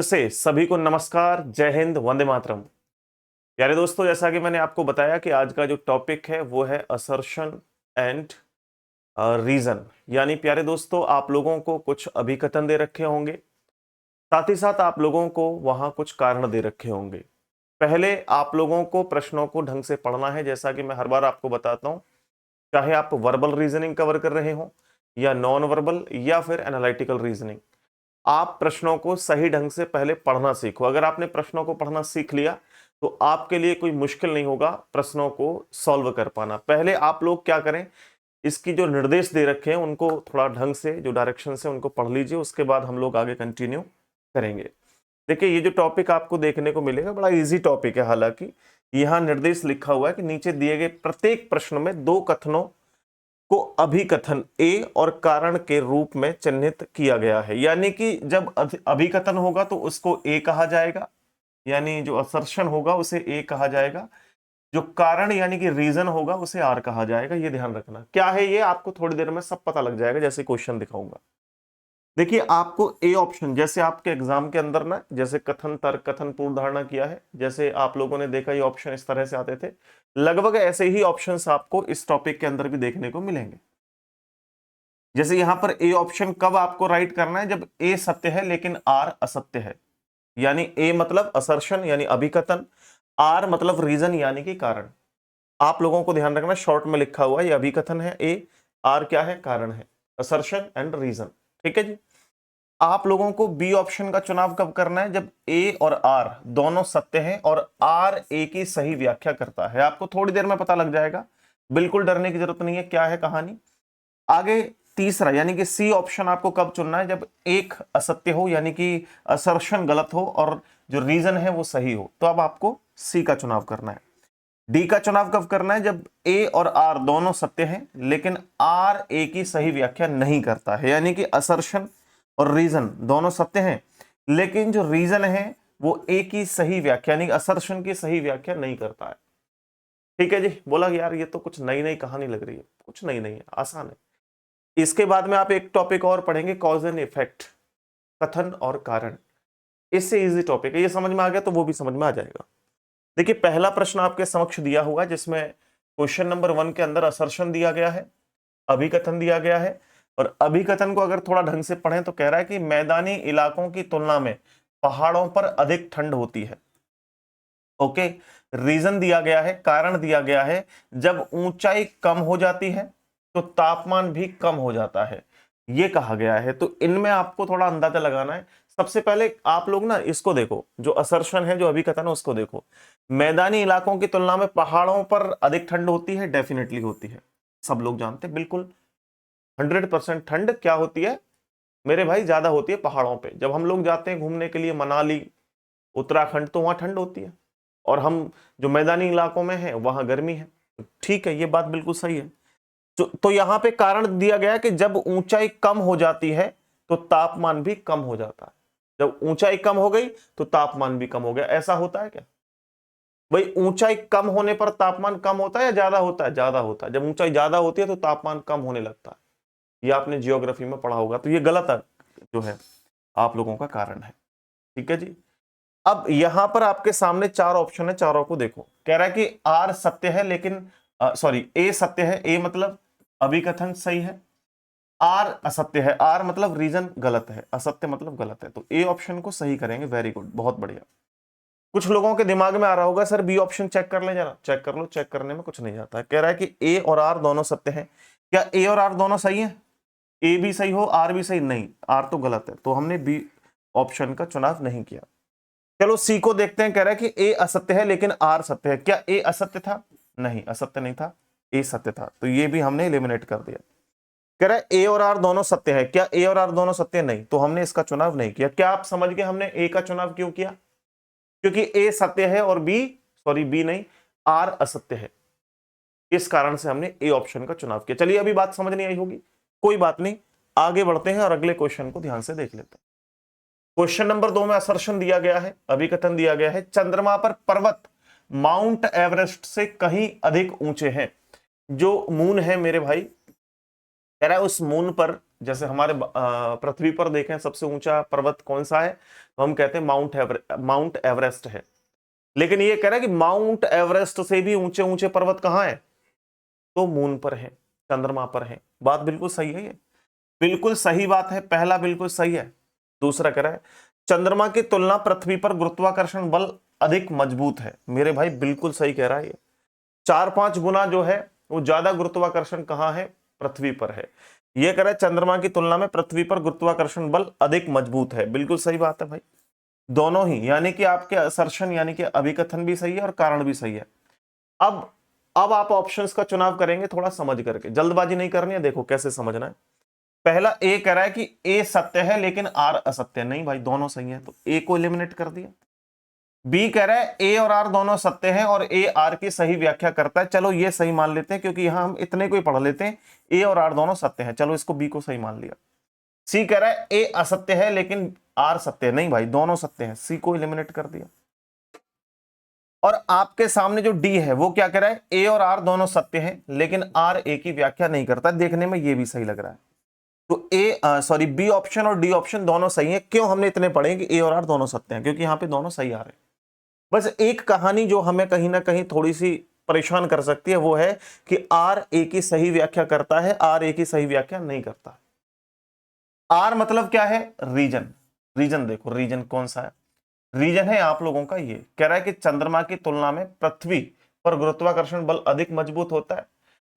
से सभी को नमस्कार, जय हिंद, वंदे मातरम। प्यारे दोस्तों, जैसा कि मैंने आपको बताया कि आज का जो टॉपिक है वो है असर्शन एंड रीजन। यानी प्यारे दोस्तों, आप लोगों को कुछ अभिकथन दे रखे होंगे, साथ ही साथ आप लोगों को वहां कुछ कारण दे रखे होंगे। पहले आप लोगों को प्रश्नों को ढंग से पढ़ना है, जैसा कि मैं हर बार आपको बताता हूं। चाहे आप वर्बल रीजनिंग कवर कर रहे हो या नॉन वर्बल या फिर एनालिटिकल रीजनिंग, आप प्रश्नों को सही ढंग से पहले पढ़ना सीखो। अगर आपने प्रश्नों को पढ़ना सीख लिया तो आपके लिए कोई मुश्किल नहीं होगा प्रश्नों को सॉल्व कर पाना। पहले आप लोग क्या करें, इसकी जो निर्देश दे रखे हैं उनको थोड़ा ढंग से, जो डायरेक्शन से, उनको पढ़ लीजिए। उसके बाद हम लोग आगे कंटिन्यू करेंगे। देखिए, ये जो टॉपिक आपको देखने को मिलेगा बड़ा इजी टॉपिक है। हालांकि यहाँ निर्देश लिखा हुआ है कि नीचे दिए गए प्रत्येक प्रश्न में दो कथनों को अभिकथन ए और कारण के रूप में चिन्हित किया गया है। यानी कि जब अभिकथन होगा तो उसको ए कहा जाएगा, यानी जो असर्शन होगा उसे ए कहा जाएगा। जो कारण यानी कि रीजन होगा उसे आर कहा जाएगा। ये ध्यान रखना। क्या है ये आपको थोड़ी देर में सब पता लग जाएगा जैसे क्वेश्चन दिखाऊंगा। देखिए, आपको ए ऑप्शन, जैसे आपके एग्जाम के अंदर ना, जैसे कथन, तर्क, कथन, पूर्व धारणा किया है, जैसे आप लोगों ने देखा ये ऑप्शन इस तरह से आते थे, लगभग ऐसे ही ऑप्शंस आपको इस टॉपिक के अंदर भी देखने को मिलेंगे। जैसे यहां पर ए ऑप्शन कब आपको राइट करना है, जब ए सत्य है लेकिन आर असत्य है। यानी ए मतलब असर्शन यानी अभिकथन, आर मतलब रीजन यानी कि कारण। आप लोगों को ध्यान रखना, शॉर्ट में लिखा हुआ है ये अभिकथन है ए, आर क्या है, कारण है, असर्शन एंड रीजन। ठीक है जी। आप लोगों को बी ऑप्शन का चुनाव कब करना है, जब ए और आर दोनों सत्य हैं और आर ए की सही व्याख्या करता है। आपको थोड़ी देर में पता लग जाएगा, बिल्कुल डरने की जरूरत नहीं है, क्या है कहानी। आगे तीसरा यानी कि सी ऑप्शन आपको कब चुनना है, जब एक असत्य हो यानी कि असर्शन गलत हो और जो रीजन है वो सही हो, तो अब आपको सी का चुनाव करना है। डी का चुनाव कब करना है, जब ए और आर दोनों सत्य हैं लेकिन आर ए की सही व्याख्या नहीं करता है। यानी कि असर्शन और रीजन दोनों सत्य हैं लेकिन जो रीजन है वो ए की सही व्याख्या, यानी असर्शन की सही व्याख्या नहीं करता है। ठीक है जी। बोला कि यार ये तो कुछ नई नई कहानी लग रही है। कुछ नई नहीं है, आसान है। इसके बाद में आप एक टॉपिक और पढ़ेंगे, कॉज एंड इफेक्ट, कथन और कारण। इससे इजी टॉपिक है, ये समझ में आ गया तो वो भी समझ में आ जाएगा। देखिए, पहला प्रश्न आपके समक्ष दिया हुआ जिसमें क्वेश्चन नंबर 1 के अंदर असर्शन दिया गया है, अभिकथन दिया गया है। और अभिकथन को अगर थोड़ा ढंग से पढ़ें तो कह रहा है कि मैदानी इलाकों की तुलना में पहाड़ों पर अधिक ठंड होती है। ओके। रीजन दिया गया है, कारण दिया गया है, जब ऊंचाई कम हो जाती है तो तापमान भी कम हो जाता है, ये कहा गया है। तो इनमें आपको थोड़ा अंदाजा लगाना है। सबसे पहले आप लोग ना इसको देखो, जो असर्शन है, जो अभिकथन है, उसको देखो। मैदानी इलाकों की तुलना में पहाड़ों पर अधिक ठंड होती है, डेफिनेटली होती है, सब लोग जानते हैं, बिल्कुल 100% ठंड क्या होती है मेरे भाई, ज्यादा होती है पहाड़ों पे। जब हम लोग जाते हैं घूमने के लिए मनाली, उत्तराखंड, तो वहां ठंड होती है, और हम जो मैदानी इलाकों में हैं वहां गर्मी है। ठीक है, ये बात बिल्कुल सही है। तो यहां पे कारण दिया गया कि जब ऊंचाई कम हो जाती है तो तापमान भी कम हो जाता है। जब ऊंचाई कम हो गई तो तापमान भी कम हो गया। ऐसा होता है क्या भाई? ऊंचाई कम होने पर तापमान कम होता है या ज्यादा होता है? ज्यादा होता है। जब ऊंचाई ज्यादा होती है तो तापमान कम होने लगता है। ये आपने जियोग्राफी में पढ़ा होगा। तो ये गलत है, जो है आप लोगों का कारण है। ठीक है जी। अब यहां पर आपके सामने 4 ऑप्शन है, चारों को देखो। कह रहा है कि आर सत्य है लेकिन सॉरी, ए सत्य है, ए मतलब अभिकथन सही है, आर असत्य है, आर मतलब रीजन गलत है, असत्य मतलब गलत है। तो ए ऑप्शन को सही करेंगे। वेरी गुड, बहुत बढ़िया। कुछ लोगों के दिमाग में आ रहा होगा सर बी ऑप्शन चेक कर ले जरा। चेक कर लो, चेक करने में कुछ नहीं जाता है। कह रहा है कि ए और आर दोनों सत्य हैं। क्या ए और आर दोनों सही है? ए भी सही हो, आर भी सही नहीं, आर तो गलत है, तो हमने बी ऑप्शन का चुनाव नहीं किया। चलो सी को देखते हैं। कह रहा है कि ए असत्य है लेकिन आर सत्य है। क्या ए असत्य था? नहीं, असत्य नहीं था, ए सत्य था, तो ये भी हमने एलिमिनेट कर दिया। कह रहा है ए और आर दोनों सत्य है। क्या ए और आर दोनों सत्य? नहीं, तो हमने इसका चुनाव नहीं किया। क्या आप समझ गए हमने ए का चुनाव क्यों किया? क्योंकि ए सत्य है और बी, सॉरी बी नहीं, आर असत्य है। इस कारण से हमने ए ऑप्शन का चुनाव किया। चलिए, अभी बात समझ नहीं आई होगी, कोई बात नहीं, आगे बढ़ते हैं और अगले क्वेश्चन को ध्यान से देख लेते हैं। क्वेश्चन नंबर 2 में असर्शन दिया गया है, अभिकथन दिया गया है, चंद्रमा पर पर्वत माउंट एवरेस्ट से कहीं अधिक ऊंचे हैं। जो मून है मेरे भाई, कह रहा है उस मून पर जैसे हमारे पृथ्वी पर देखें सबसे ऊंचा पर्वत कौन सा है, तो हम कहते हैं माउंट एवरेस्ट है। लेकिन ये कह रहा है कि माउंट एवरेस्ट से भी ऊंचे ऊंचे पर्वत कहां है, तो मून पर है, चंद्रमा पर है। बात बिल्कुल सही है, ये बिल्कुल सही बात है, पहला बिल्कुल सही है। दूसरा कह रहा है चंद्रमा की तुलना पृथ्वी पर गुरुत्वाकर्षण बल अधिक मजबूत है। मेरे भाई बिल्कुल सही कह रहा है, ये 4-5 गुना जो है वो ज्यादा गुरुत्वाकर्षण कहां है, पृथ्वी पर है। ये कह रहा है चंद्रमा की तुलना में पृथ्वी पर गुरुत्वाकर्षण बल अधिक मजबूत है। बिल्कुल सही बात है भाई, दोनों ही, यानी कि आपके असर्शन यानी कि अभिकथन भी सही है और कारण भी सही है। अब आप ऑप्शंस का चुनाव करेंगे थोड़ा समझ करके, जल्दबाजी नहीं करनी है। देखो कैसे समझना है। पहला ए कह रहा है कि ए सत्य है लेकिन आर असत्य है। नहीं भाई, दोनों सही है, तो ए को एलिमिनेट कर दिया। बी कह रहा है ए और आर दोनों सत्य हैं और ए आर की सही व्याख्या करता है। चलो ये सही मान लेते हैं क्योंकि यहां हम इतने को ही पढ़ लेते हैं, ए और आर दोनों सत्य हैं, चलो इसको बी को सही मान लिया। सी कह रहा है ए असत्य है लेकिन आर सत्य है। नहीं भाई, दोनों सत्य हैं, सी को एलिमिनेट कर दिया। और आपके सामने जो डी है वो क्या कह रहा है, ए और आर दोनों सत्य हैं लेकिन आर ए की व्याख्या नहीं करता। देखने में ये भी सही लग रहा है, तो बी ऑप्शन और डी ऑप्शन दोनों सही है। क्यों हमने इतने पढ़े कि ए और आर दोनों सत्य हैं, क्योंकि यहां पे दोनों सही आ रहे हैं। बस एक कहानी जो हमें कहीं ना कहीं थोड़ी सी परेशान कर सकती है वो है कि आर ए की सही व्याख्या करता है, आर ए की सही व्याख्या नहीं करता। आर मतलब क्या है, रीजन। रीजन देखो, रीजन कौन सा है, रीजन है आप लोगों का, ये कह रहा है कि चंद्रमा की तुलना में पृथ्वी पर गुरुत्वाकर्षण बल अधिक मजबूत होता है।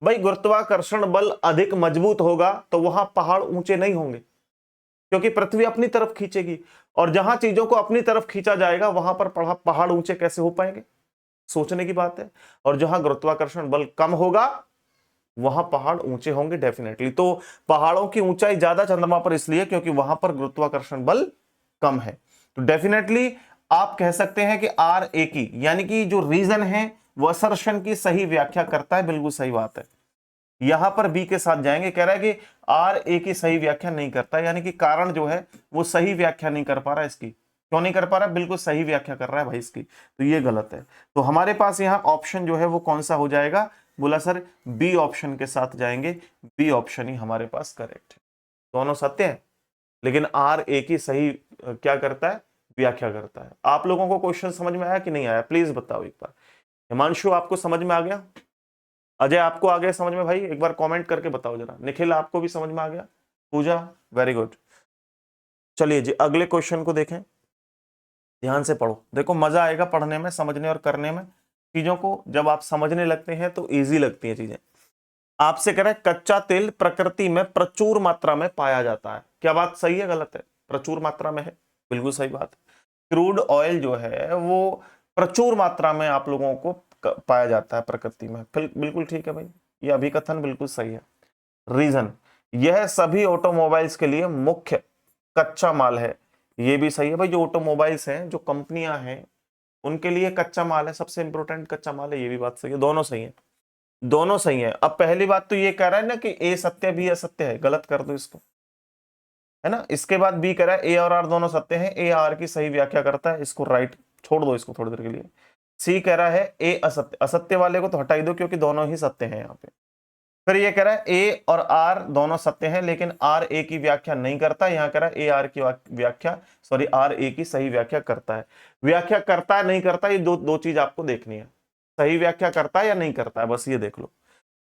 भाई गुरुत्वाकर्षण बल अधिक मजबूत होगा तो वहां पहाड़ ऊंचे नहीं होंगे, क्योंकि पृथ्वी अपनी तरफ खींचेगी, और जहां चीजों को अपनी तरफ खींचा जाएगा वहां पर पहाड़ ऊंचे कैसे हो पाएंगे, सोचने की बात है। और जहां गुरुत्वाकर्षण बल कम होगा वहां पहाड़ ऊंचे होंगे डेफिनेटली। तो पहाड़ों की ऊंचाई ज्यादा चंद्रमा पर इसलिए क्योंकि वहां पर गुरुत्वाकर्षण बल कम है। तो डेफिनेटली आप कह सकते हैं कि आर ए की, यानी कि जो रीजन है वो असर्शन की सही व्याख्या करता है। बिल्कुल सही बात है, यहां पर बी के साथ जाएंगे। कह रहा है कि आर ए की सही व्याख्या नहीं करता, यानी कि कारण जो है वो सही व्याख्या नहीं कर पा रहा इसकी। क्यों नहीं कर पा रहा, बिल्कुल सही व्याख्या कर रहा है भाई इसकी, तो ये गलत है। तो हमारे पास यहाँ ऑप्शन जो है वो कौन सा हो जाएगा, बोला सर बी ऑप्शन के साथ जाएंगे। बी ऑप्शन ही हमारे पास करेक्ट है, दोनों सत्य है लेकिन आर ए की सही क्या करता है, व्याख्या करता है। आप लोगों को क्वेश्चन समझ में आया कि नहीं आया, प्लीज बताओ एक बार। हिमांशु आपको समझ में आ गया, अजय आपको आ गया समझ में भाई, एक बार कमेंट करके बताओ जरा। निखिल आपको भी समझ में आ गया, पूजा वेरी गुड। चलिए जी अगले क्वेश्चन को देखें, ध्यान से पढ़ो। देखो मजा आएगा पढ़ने में, समझने और करने में। चीजों को जब आप समझने लगते हैं तो इजी लगती हैं चीजें। आपसे कह रहे हैं कच्चा तेल प्रकृति में प्रचुर मात्रा में पाया जाता है। क्या बात सही है गलत है, प्रचुर मात्रा में है, बिल्कुल सही बात है। क्रूड ऑयल जो है वो प्रचुर मात्रा में आप लोगों को पाया जाता है प्रकृति में, बिल्कुल ठीक है भाई, ये अभिकथन बिल्कुल सही है। रीजन, यह सभी ऑटोमोबाइल्स के लिए मुख्य कच्चा माल है, ये भी सही है भाई। जो ऑटोमोबाइल्स हैं, जो कंपनियां हैं, उनके लिए कच्चा माल है, सबसे इंपॉर्टेंट कच्चा माल है, ये भी बात सही है। दोनों सही है, दोनों सही है। अब पहली बात तो ये कह रहा है ना कि ए सत्य भी असत्य है, गलत कर दो इसको, है ना। इसके बाद बी कह रहा है ए और आर दोनों सत्य हैं, ए आर की सही व्याख्या करता है, इसको राइट छोड़ दो इसको थोड़ी देर के लिए। सी कह रहा है ए असत्य, असत्य वाले को तो हटा ही दो क्योंकि दोनों ही सत्य हैं यहाँ पे। फिर ये कह रहा है ए और आर दोनों सत्य हैं लेकिन आर ए की व्याख्या नहीं करता। यहाँ कह रहा है ए आर की व्याख्या, सॉरी आर ए की सही व्याख्या करता है। व्याख्या करता है नहीं करता, ये दो चीज आपको देखनी है, सही व्याख्या करता है या नहीं करता है, बस ये देख लो।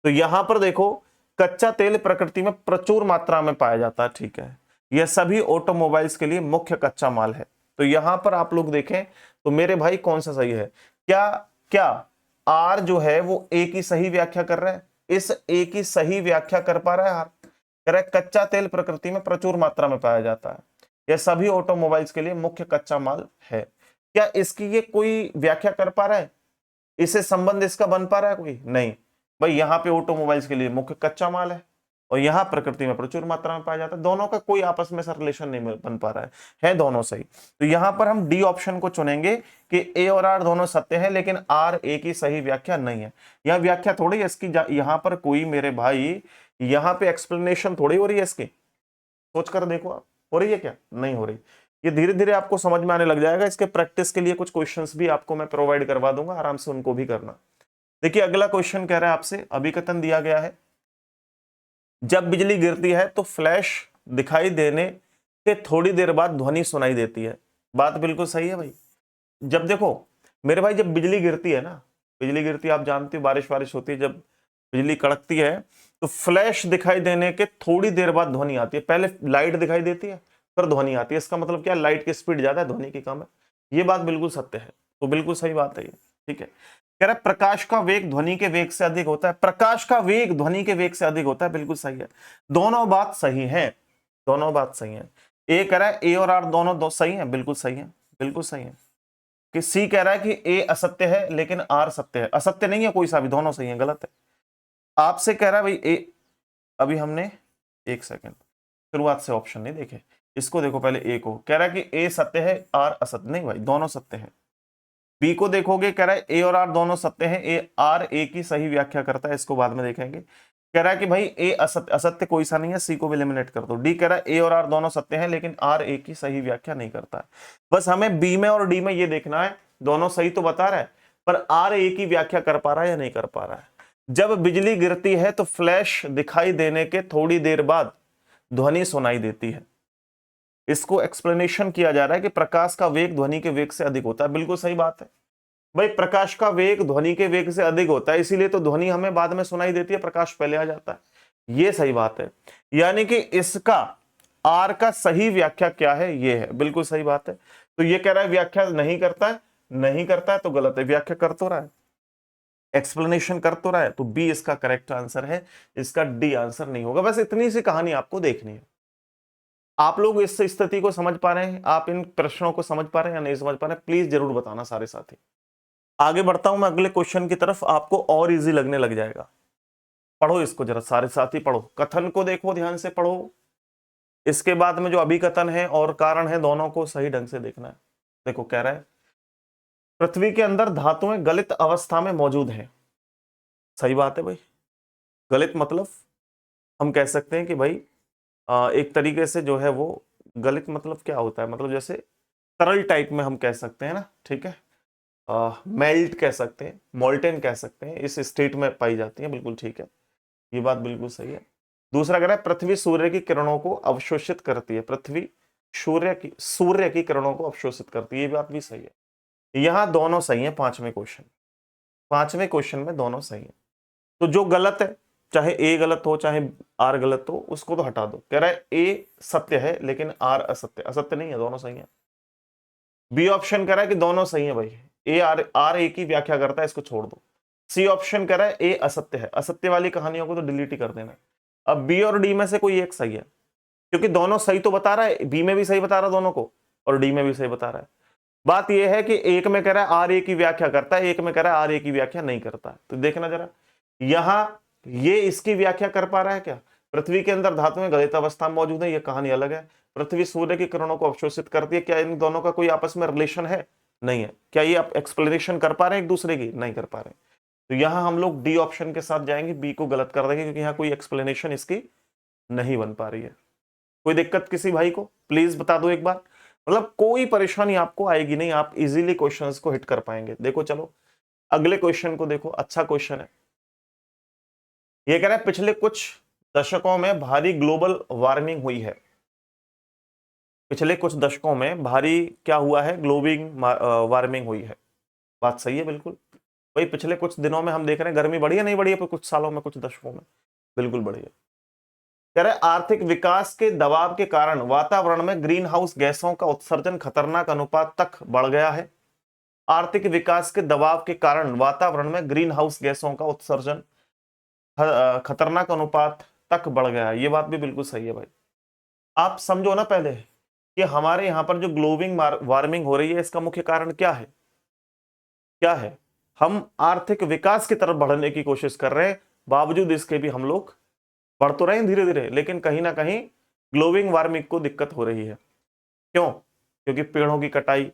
तो यहां पर देखो कच्चा तेल प्रकृति में प्रचुर मात्रा में पाया जाता है, ठीक है, यह सभी ऑटोमोबाइल्स के लिए मुख्य कच्चा माल है। तो यहां पर आप लोग देखें तो मेरे भाई कौन सा सही है, क्या क्या आर जो है वो ए की सही व्याख्या कर रहा है, इस ए की सही व्याख्या कर पा रहा है आर, कह रहा है कच्चा तेल प्रकृति में प्रचुर मात्रा में पाया जाता है, यह सभी ऑटोमोबाइल्स के लिए मुख्य कच्चा माल है। क्या इसकी ये कोई व्याख्या कर पा रहा है, इससे संबंध इसका बन पा रहा है कोई, नहीं भाई। यहाँ पे ऑटोमोबाइल्स के लिए मुख्य कच्चा माल है और यहाँ प्रकृति में प्रचुर मात्रा में पाया जाता है, दोनों का कोई आपस में सर रिलेशन नहीं बन पा रहा है दोनों सही। तो यहाँ पर हम डी ऑप्शन को चुनेंगे कि ए और आर दोनों सत्य हैं लेकिन आर ए की सही व्याख्या नहीं है। यह व्याख्या थोड़ी है इसकी, यहाँ पर कोई मेरे भाई यहाँ पे एक्सप्लेनेशन थोड़ी हो रही है इसकी, सोच कर देखो आप, हो रही है क्या, नहीं हो रही। ये धीरे धीरे आपको समझ में आने लग जाएगा। इसके प्रैक्टिस के लिए कुछ क्वेश्चंस भी आपको मैं प्रोवाइड करवा दूंगा, आराम से उनको भी करना। देखिए अगला क्वेश्चन कह रहा है आपसे, अभिकथन दिया गया है जब बिजली गिरती है तो फ्लैश दिखाई देने के थोड़ी देर बाद ध्वनि सुनाई देती है। बात बिल्कुल सही है भाई। जब देखो मेरे भाई, जब बिजली गिरती है ना, बिजली गिरती है, आप जानते हो बारिश वारिश होती है, जब बिजली कड़कती है तो फ्लैश दिखाई देने के थोड़ी देर बाद ध्वनि आती है। पहले लाइट दिखाई देती है फिर ध्वनि आती है। इसका मतलब क्या, लाइट की स्पीड ज्यादा है, ध्वनि की कम है। ये बात बिल्कुल सत्य है, तो बिल्कुल सही बात है ये। ठीक है, कह रहा है प्रकाश का वेग ध्वनि के वेग से अधिक होता है। प्रकाश का वेग ध्वनि के वेग से अधिक होता है, बिल्कुल सही है। दोनों बात सही है, दोनों बात सही है। ए कह रहा है ए और आर दोनों सही है, बिल्कुल सही है, बिल्कुल सही है। कि सी कह रहा है कि ए असत्य है लेकिन आर सत्य है। असत्य नहीं है कोई सा भी, दोनों सही है, गलत है। आपसे कह रहा है भाई ए, अभी हमने एक सेकंड शुरुआत से ऑप्शन नहीं देखे, इसको देखो पहले। ए को कह रहा है कि ए सत्य है आर असत्य, नहीं भाई दोनों सत्य है। बी को देखोगे, कह रहा है ए और आर दोनों सत्य हैं, ए आर ए की सही व्याख्या करता है, इसको बाद में देखेंगे। कह रहा है कि भाई ए असत्य, असत्य कोई सा नहीं है, सी को भी एलिमिनेट कर दो। डी कह रहा है ए और आर दोनों सत्य हैं लेकिन आर ए की सही व्याख्या नहीं करता है। बस हमें बी में और डी में ये देखना है, दोनों सही तो बता रहा है पर आर ए की व्याख्या कर पा रहा है या नहीं कर पा रहा है। जब बिजली गिरती है तो फ्लैश दिखाई देने के थोड़ी देर बाद ध्वनि सुनाई देती है। इसको एक्सप्लेनेशन किया जा रहा है कि प्रकाश का वेग ध्वनि के वेग से अधिक होता है। बिल्कुल सही बात है भाई, प्रकाश का वेग ध्वनि के वेग से अधिक होता है, इसीलिए तो ध्वनि हमें बाद में सुनाई देती है, प्रकाश पहले आ जाता है। ये सही बात है, यानी कि इसका आर का सही व्याख्या क्या है, ये है, बिल्कुल सही बात है। तो ये कह रहा है व्याख्या नहीं करता है, नहीं करता है तो गलत है, व्याख्या कर तो रहा है, एक्सप्लेनेशन कर तो रहा है, तो बी इसका करेक्ट आंसर है, इसका डी आंसर नहीं होगा। बस इतनी सी कहानी आपको देखनी है। आप लोग इस स्थिति को समझ पा रहे हैं, आप इन प्रश्नों को समझ पा रहे हैं या नहीं समझ पा रहे हैं, प्लीज जरूर बताना सारे साथी। आगे बढ़ता हूं मैं अगले क्वेश्चन की तरफ, आपको और इजी लगने लग जाएगा। पढ़ो इसको जरा सारे साथी, पढ़ो, कथन को देखो, ध्यान से पढ़ो। इसके बाद में जो अभिकथन है और कारण है, दोनों को सही ढंग से देखना है। देखो कह रहा है पृथ्वी के अंदर धातुएं गलित अवस्था में मौजूद हैं। सही बात है भाई। गलित मतलब हम कह सकते हैं कि भाई एक तरीके से जो है वो गलित मतलब क्या होता है, मतलब जैसे तरल टाइप में हम कह सकते हैं ना, ठीक है, मेल्ट कह सकते हैं, मोल्टेन कह सकते हैं, इस स्टेट में पाई जाती है, बिल्कुल ठीक है, ये बात बिल्कुल सही है। दूसरा कह रहा है पृथ्वी सूर्य की किरणों को अवशोषित करती है। पृथ्वी सूर्य की किरणों को अवशोषित करती है, ये बात भी सही है। यहां दोनों सही है, पांचवें क्वेश्चन में दोनों सही है। तो जो गलत है, चाहे ए गलत हो चाहे आर गलत हो, उसको तो हटा दो। कह रहा है ए सत्य है लेकिन आर असत्य, असत्य नहीं है, दोनों सही है। बी ऑप्शन कह रहा है कि दोनों सही है भाई, ए आर ए की व्याख्या करता है, इसको छोड़ दो। सी ऑप्शन कह रहा है ए असत्य है, असत्य वाली कहानियों को तो डिलीट ही कर देना। अब बी और डी में से कोई एक सही है, क्योंकि दोनों सही तो बता रहा है, बी में भी सही बता रहा है दोनों को और डी में भी सही बता रहा है। बात यह है कि एक में कह रहा है आर ए की व्याख्या करता है, एक में कह रहा है आर ए की व्याख्या नहीं करता है। तो देखना जरा, यहां ये इसकी व्याख्या कर पा रहा है क्या, पृथ्वी के अंदर धातुएं गलित अवस्था में मौजूद है, ये कहानी अलग है। पृथ्वी सूर्य की किरणों को अवशोषित करती है, क्या इन दोनों का कोई आपस में रिलेशन है, नहीं है। क्या ये आप एक्सप्लेनेशन कर पा रहे हैं एक दूसरे की, नहीं कर पा रहे। तो यहां हम लोग डी ऑप्शन के साथ जाएंगे, बी को गलत कर देंगे, क्योंकि यहां कोई एक्सप्लेनेशन इसकी नहीं बन पा रही है। कोई दिक्कत किसी भाई को प्लीज बता दो एक बार, मतलब कोई परेशानी आपको आएगी नहीं, आप इजीली क्वेश्चंस को हिट कर पाएंगे। देखो चलो अगले क्वेश्चन को देखो, अच्छा क्वेश्चन है। ये कह रहा है पिछले कुछ दशकों में भारी ग्लोबल वार्मिंग हुई है। पिछले कुछ दशकों में भारी क्या हुआ है, ग्लोबिंग वार्मिंग हुई है। बात सही है बिल्कुल भाई, पिछले कुछ दिनों में हम देख रहे हैं गर्मी बढ़ी है, नहीं बढ़ी है, कुछ सालों में, कुछ दशकों में, बिल्कुल बढ़ी है। कह रहे आर्थिक विकास के दबाव के कारण वातावरण में ग्रीन हाउस गैसों का उत्सर्जन खतरनाक अनुपात तक बढ़ गया है। आर्थिक विकास के दबाव के कारण वातावरण में ग्रीन हाउस गैसों का उत्सर्जन खतरनाक अनुपात तक बढ़ गया है, ये बात भी बिल्कुल सही है भाई। आप समझो ना पहले कि हमारे यहाँ पर जो ग्लोबिंग वार्मिंग हो रही है, इसका मुख्य कारण क्या है, क्या है, हम आर्थिक विकास की तरफ बढ़ने की कोशिश कर रहे हैं, बावजूद इसके भी हम लोग बढ़ तो रहे हैं धीरे धीरे, लेकिन कहीं ना कहीं ग्लोबिंग वार्मिंग को दिक्कत हो रही है। क्यों, क्योंकि पेड़ों की कटाई,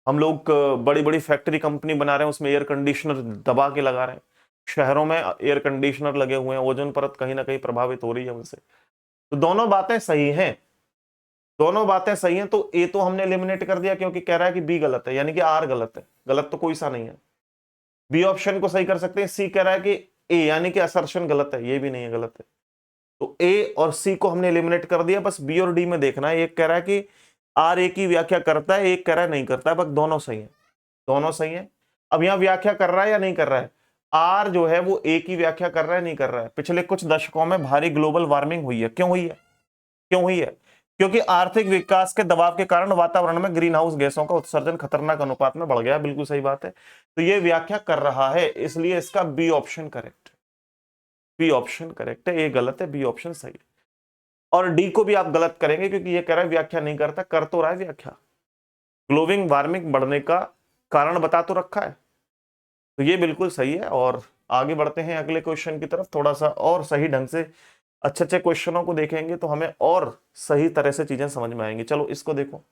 हम लोग बड़ी बड़ी फैक्ट्री कंपनी बना रहे हैं, उसमें एयर कंडीशनर दबा के लगा रहे हैं, शहरों में एयर कंडीशनर लगे हुए हैं, ओजोन परत कहीं ना कहीं प्रभावित हो रही है उनसे। तो दोनों बातें सही हैं, दोनों बातें सही हैं। तो ए तो हमने एलिमिनेट कर दिया क्योंकि कह रहा है कि बी गलत है, यानी कि आर गलत है, गलत तो कोई सा नहीं है। बी ऑप्शन को सही कर सकते हैं। सी कह रहा है कि ए यानी कि असर्शन गलत है, ये भी नहीं है, गलत है। तो ए और सी को हमने एलिमिनेट कर दिया, बस बी और डी में देखना है। एक कह रहा है कि आर ए की व्याख्या करता है, एक कह रहा है नहीं करता है, बस दोनों सही है, दोनों सही है। अब यहां व्याख्या कर रहा है या नहीं कर रहा है? आर जो है वो ए की व्याख्या कर रहा है, नहीं कर रहा है? पिछले कुछ दशकों में भारी ग्लोबल वार्मिंग हुई है, क्यों हुई है? क्यों हुई है? क्योंकि आर्थिक विकास के दबाव के कारण वातावरण में ग्रीन हाउस गैसों का उत्सर्जन खतरनाक अनुपात में बढ़ गया। बिल्कुल सही बात है, तो ये व्याख्या कर रहा है, इसलिए इसका बी ऑप्शन करेक्ट है। बी ऑप्शन करेक्ट है, ये गलत है, बी ऑप्शन सही है। और डी को भी आप गलत करेंगे क्योंकि ये कह रहा है व्याख्या नहीं करता, कर तो रहा है व्याख्या, ग्लोबल वार्मिंग बढ़ने का कारण बता तो रखा है, तो ये बिल्कुल सही है। और आगे बढ़ते हैं अगले क्वेश्चन की तरफ, थोड़ा सा और सही ढंग से अच्छे अच्छे क्वेश्चनों को देखेंगे तो हमें और सही तरह से चीजें समझ में आएंगी। चलो इसको देखो,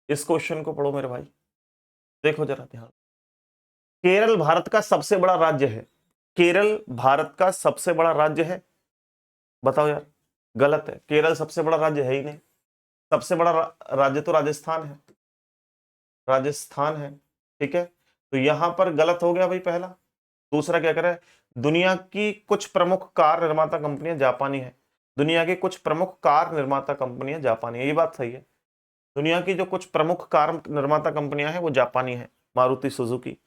इस क्वेश्चन को पढ़ो मेरे भाई, देखो जरा ध्यान। केरल भारत का सबसे बड़ा राज्य है, केरल भारत का सबसे बड़ा राज्य है, बताओ यार। गलत है, केरल सबसे बड़ा राज्य है ही नहीं, सबसे बड़ा राज्य तो राजस्थान है, राजस्थान है, ठीक है। तो यहां पर गलत हो गया भाई पहला। दूसरा क्या करे, दुनिया की कुछ प्रमुख कार निर्माता कंपनियां जापानी है, दुनिया की कुछ प्रमुख कार निर्माता कंपनियां जापानी है, ये बात सही है। दुनिया की जो कुछ प्रमुख कार निर्माता कंपनियां हैं वो जापानी है, मारुति सुजुकी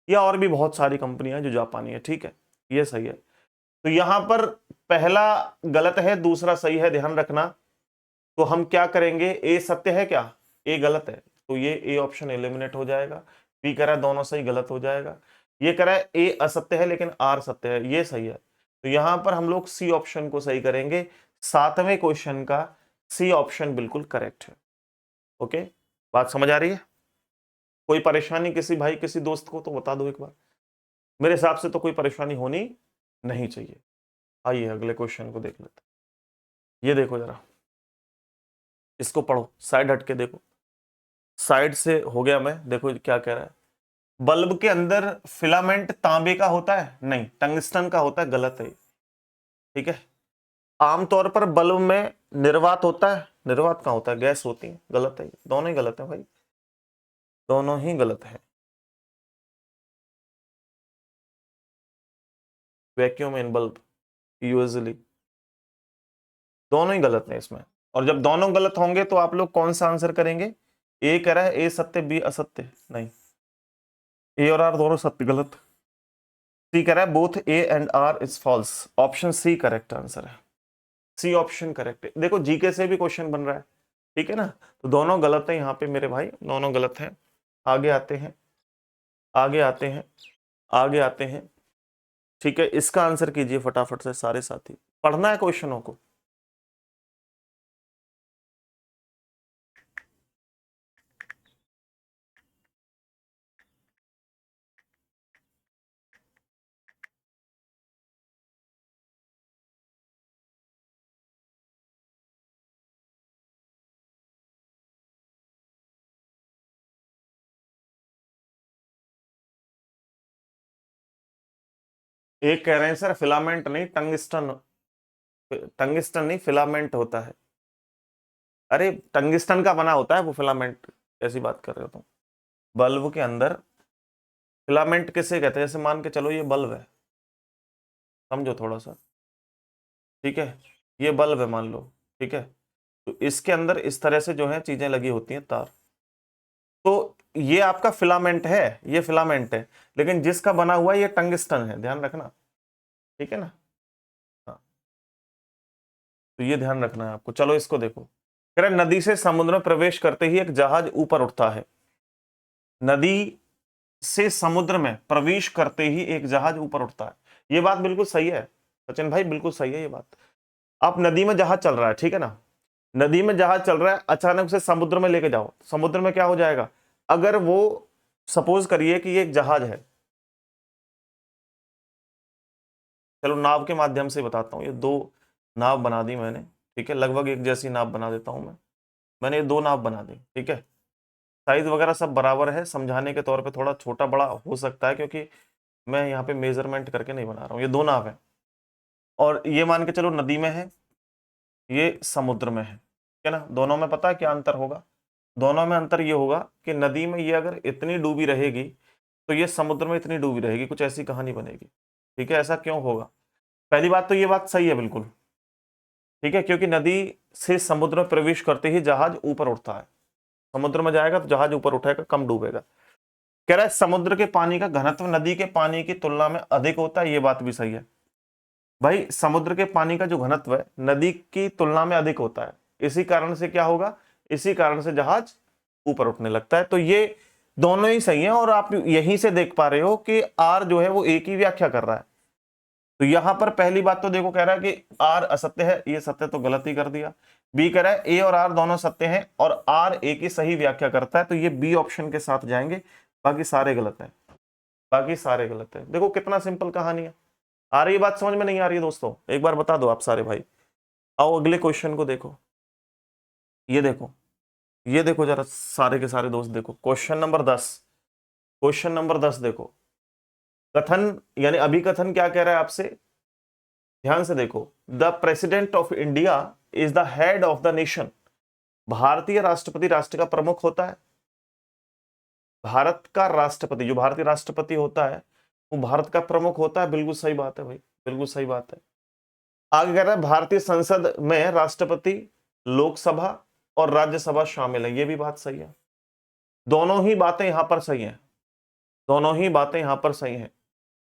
या और भी बहुत सारी कंपनियां हैं जो जापानी है, ठीक है, ये सही है। तो यहां पर पहला गलत है, दूसरा सही है, ध्यान रखना। तो हम क्या करेंगे, ए सत्य है क्या, ए गलत है, तो ये ए ऑप्शन एलिमिनेट हो जाएगा। बी कह रहा है दोनों सही, गलत हो जाएगा। ये कह रहा है ए असत्य है लेकिन आर सत्य है, ये सही है। तो यहां पर हम लोग सी ऑप्शन को सही करेंगे, सातवें क्वेश्चन का सी ऑप्शन बिल्कुल करेक्ट है। ओके, बात समझ आ रही है? कोई परेशानी किसी भाई किसी दोस्त को तो बता दो एक बार, मेरे हिसाब से तो कोई परेशानी होनी नहीं चाहिए। आइए अगले क्वेश्चन को देख लेते हैं। ये देखो जरा, इसको पढ़ो, साइड हट के देखो, साइड से हो गया मैं, देखो क्या कह रहा है। बल्ब के अंदर फिलामेंट तांबे का होता है, नहीं टंगस्टन का होता है, गलत है, ठीक है। आमतौर पर बल्ब में निर्वात होता है, निर्वात कहाँ होता है, गैस होती है, गलत है, दोनों ही गलत है भाई, दोनों ही गलत है। वैक्यूम इन बल्ब यूजुअली, दोनों ही गलत है इसमें। और जब दोनों गलत होंगे तो आप लोग कौन सा आंसर करेंगे? ए कह रहा है ए सत्य, बी असत्य, नहीं, ए और आर दोनों सत्य, गलत। सी कह रहा है both A and R is false, option C correct answer है, सी ऑप्शन करेक्ट है। देखो जीके से भी क्वेश्चन बन रहा है, ठीक है ना, तो दोनों गलत है यहाँ पे मेरे भाई, दोनों गलत है। आगे आते हैं, आगे आते हैं, आगे आते हैं, ठीक है। इसका आंसर कीजिए फटाफट से सारे साथी, पढ़ना है क्वेश्चनों को। एक कह रहे हैं सर फिलामेंट नहीं टंगस्टन, टंगस्टन नहीं फिलामेंट होता है। अरे टंगस्टन का बना होता है वो फिलामेंट, ऐसी बात कर रहे हो तुम। बल्ब के अंदर फिलामेंट किसे कहते हैं, जैसे मान के चलो ये बल्ब है, समझो थोड़ा सा, ठीक है, ये बल्ब है मान लो, ठीक है, तो इसके अंदर इस तरह से जो है चीजें लगी होती हैं, तार, तो ये आपका फिलामेंट है, ये फिलामेंट है, लेकिन जिसका बना हुआ ये टंगस्टन है, ध्यान रखना, ठीक है ना। हाँ, तो ये ध्यान रखना है आपको। चलो इसको देखो, कह रहा है नदी से समुद्र में प्रवेश करते ही एक जहाज ऊपर उठता है, नदी से समुद्र में प्रवेश करते ही एक जहाज ऊपर उठता है, ये बात बिल्कुल सही है सचिन भाई, बिल्कुल सही है ये बात। आप नदी में जहाज चल रहा है, ठीक है ना, नदी में जहाज चल रहा है, अचानक से समुद्र में लेके जाओ, समुद्र में क्या हो जाएगा? अगर वो सपोज करिए कि ये एक जहाज है, चलो नाव के माध्यम से बताता हूँ, ये दो नाव बना दी मैंने, ठीक है, लगभग एक जैसी नाव बना देता हूं मैंने ये दो नाव बना दी, ठीक है, साइज वगैरह सब बराबर है, समझाने के तौर पे थोड़ा छोटा बड़ा हो सकता है क्योंकि मैं यहाँ पे मेजरमेंट करके नहीं बना रहा हूँ। ये दो नाव है और ये मान के चलो नदी में है, ये समुद्र में है ना, दोनों में पता है क्या अंतर होगा? दोनों में अंतर ये होगा कि नदी में ये अगर इतनी डूबी रहेगी तो ये समुद्र में इतनी डूबी रहेगी, कुछ ऐसी कहानी बनेगी, ठीक है। ऐसा क्यों होगा? पहली बात तो ये बात सही है बिल्कुल, ठीक है, क्योंकि नदी से समुद्र में प्रवेश करते ही जहाज ऊपर उठता है, समुद्र में जाएगा तो जहाज ऊपर उठेगा, कम डूबेगा। कह रहा है समुद्र के पानी का घनत्व नदी के पानी की तुलना में अधिक होता है, ये बात भी सही है भाई। समुद्र के पानी का जो घनत्व है नदी की तुलना में अधिक होता है, इसी कारण से क्या होगा, इसी कारण से जहाज ऊपर उठने लगता है। तो ये दोनों ही सही है, और आप यहीं से देख पा रहे हो कि आर जो है वो एक ही व्याख्या कर रहा है। तो यहां पर पहली बात तो देखो, कह रहा है कि आर असत्य है, ये सत्य तो गलत ही कर दिया। बी कह रहा है ए और आर दोनों सत्य हैं और आर ए की सही व्याख्या करता है, तो ये बी ऑप्शन के साथ जाएंगे, बाकी सारे गलत हैं, बाकी सारे गलत है। देखो कितना सिंपल कहानी है। आ रही बात समझ में? नहीं आ रही है दोस्तों? एक बार बता दो आप सारे भाई। आओ अगले क्वेश्चन को देखो, ये देखो, ये देखो जरा सारे के सारे दोस्त देखो, क्वेश्चन नंबर 10, क्वेश्चन नंबर 10 देखो। कथन यानी अभिकथन क्या कह रहा है आपसे, ध्यान से देखो। The president of India is the head of the nation. भारतीय राष्ट्रपति राष्ट्र का प्रमुख होता है। भारत का राष्ट्रपति, जो भारतीय राष्ट्रपति होता है वो भारत का प्रमुख होता है, बिल्कुल सही बात है भाई, बिल्कुल सही बात है। आगे कह रहा है भारतीय संसद में राष्ट्रपति, लोकसभा और राज्यसभा शामिल है, ये भी बात सही है। दोनों ही बातें यहां पर सही हैं, दोनों ही बातें यहां पर सही हैं।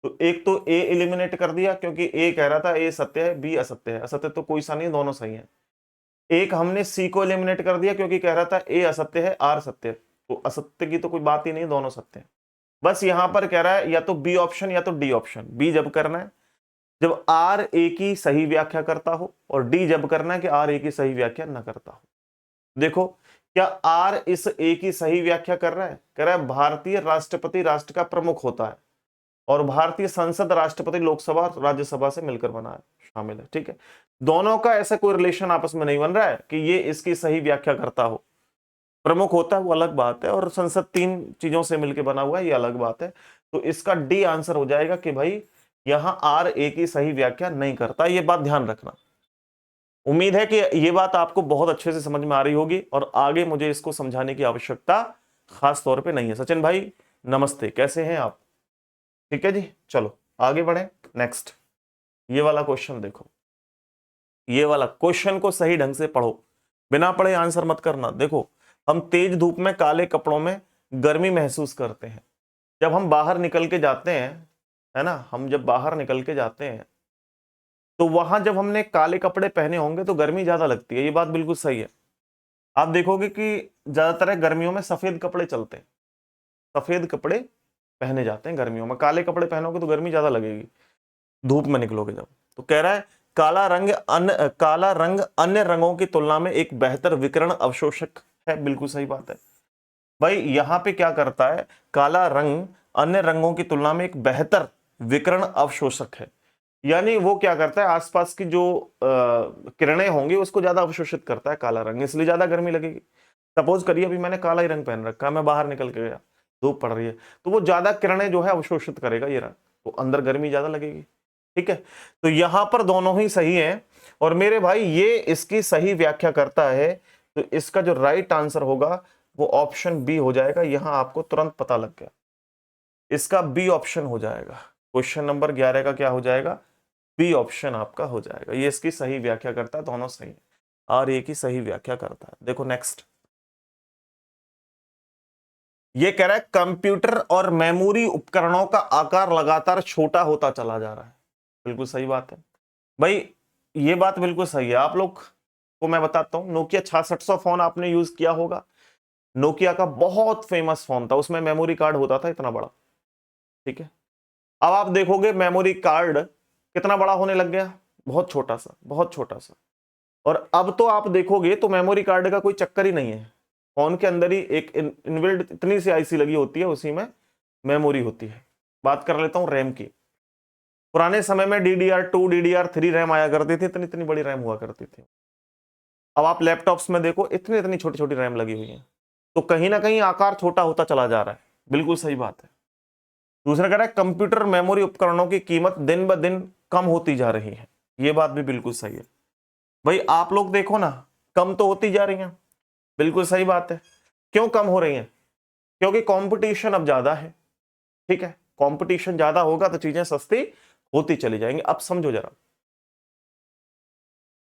तो एक तो ए एलिमिनेट कर दिया क्योंकि ए कह रहा था ए सत्य है, बी असत्य है, असत्य तो कोई सा नहीं, दोनों सही है। एक हमने सी को एलिमिनेट कर दिया क्योंकि कह रहा था ए असत्य है, आर सत्य है, तो असत्य की तो कोई बात ही नहीं, दोनों सत्य है। बस यहां पर कह रहा है या तो बी ऑप्शन या तो डी ऑप्शन। बी जब करना है जब आर ए की सही व्याख्या करता हो, और डी जब करना है कि आर ए की सही व्याख्या न करता हो। देखो क्या आर इस ए की सही व्याख्या कर रहा है? कह रहा है भारतीय राष्ट्रपति राष्ट्र का प्रमुख होता है और भारतीय संसद राष्ट्रपति लोकसभा राज्यसभा से मिलकर बना है, शामिल है, ठीक है। दोनों का ऐसा कोई रिलेशन आपस में नहीं बन रहा है कि ये इसकी सही व्याख्या करता हो। प्रमुख होता है वो अलग बात है, और संसद तीन चीजों से मिलकर बना हुआ है, ये अलग बात है। तो इसका डी आंसर हो जाएगा कि भाई यहां आर ए की सही व्याख्या नहीं करता, ये बात ध्यान रखना। उम्मीद है कि ये बात आपको बहुत अच्छे से समझ में आ रही होगी और आगे मुझे इसको समझाने की आवश्यकता खास तौर पे नहीं है। सचिन भाई नमस्ते, कैसे हैं आप? ठीक है जी, चलो आगे बढ़े। नेक्स्ट ये वाला क्वेश्चन देखो, ये वाला क्वेश्चन को सही ढंग से पढ़ो, बिना पढ़े आंसर मत करना। देखो हम तेज धूप में काले कपड़ों में गर्मी महसूस करते हैं। जब हम बाहर निकल के जाते हैं, है ना, हम जब बाहर निकल के जाते हैं तो वहां जब हमने काले कपड़े पहने होंगे तो गर्मी ज्यादा लगती है, ये बात बिल्कुल सही है। आप देखोगे कि ज्यादातर गर्मियों में सफेद कपड़े चलते हैं, सफेद कपड़े पहने जाते हैं गर्मियों में। काले कपड़े पहनोगे तो गर्मी ज्यादा लगेगी धूप में निकलोगे जब। तो कह रहा है काला रंग अन्य रंगों की तुलना में एक बेहतर विकिरण अवशोषक है, बिल्कुल सही बात है भाई। यहां पे क्या करता है, काला रंग अन्य रंगों की तुलना में एक बेहतर विकिरण अवशोषक है, यानी वो क्या करता है आसपास की जो किरणें होंगी उसको ज्यादा अवशोषित करता है काला रंग, इसलिए ज्यादा गर्मी लगेगी। सपोज करिए अभी मैंने काला ही रंग पहन रखा है, मैं बाहर निकल के गया, धूप पड़ रही है, तो वो ज्यादा किरणें जो है अवशोषित करेगा ये रंग, तो अंदर गर्मी ज्यादा लगेगी, ठीक है। तो यहां पर दोनों ही सही है, और मेरे भाई ये इसकी सही व्याख्या करता है, तो इसका जो राइट आंसर होगा वो ऑप्शन बी हो जाएगा। यहां आपको तुरंत पता लग गया, इसका बी ऑप्शन हो जाएगा। क्वेश्चन नंबर 11 का क्या हो जाएगा? बी ऑप्शन आपका हो जाएगा, ये इसकी सही व्याख्या करता है, दोनों सही है, और ये की सही व्याख्या करता है। देखो नेक्स्ट, ये कह रहा है कंप्यूटर और मेमोरी उपकरणों का आकार लगातार छोटा होता चला जा रहा है, बिल्कुल सही बात है भाई, ये बात बिल्कुल सही है। आप लोग को मैं बताता हूं, नोकिया 6600 फोन आपने यूज किया होगा, नोकिया का बहुत फेमस फोन था, उसमें मेमोरी कार्ड होता था इतना बड़ा, ठीक है। अब आप देखोगे मेमोरी कार्ड कितना बड़ा होने लग गया, बहुत छोटा सा, बहुत छोटा सा। और अब तो आप देखोगे तो मेमोरी कार्ड का कोई चक्कर ही नहीं है, फोन के अंदर ही एक इनबिल्ट इतनी सी आईसी लगी होती है, उसी में मेमोरी होती है। बात कर लेता हूं रैम की। पुराने समय में DDR2 DDR3 रैम आया करती थी, इतनी इतनी बड़ी रैम हुआ करती थी। अब आप लैपटॉप्स में देखो इतनी इतनी छोटी छोटी रैम लगी हुई है, तो कहीं ना कहीं आकार छोटा होता चला जा रहा है, बिल्कुल सही बात है। दूसरा कह रहा है कंप्यूटर मेमोरी उपकरणों की कीमत दिन ब दिन कम होती जा रही है, ये बात भी बिल्कुल सही है भाई। आप लोग देखो ना, कम तो होती जा रही हैं, बिल्कुल सही बात है। क्यों कम हो रही हैं? क्योंकि कंपटीशन अब ज्यादा है, ठीक है। कंपटीशन ज्यादा होगा तो चीजें सस्ती होती चली जाएंगी। अब समझो जरा,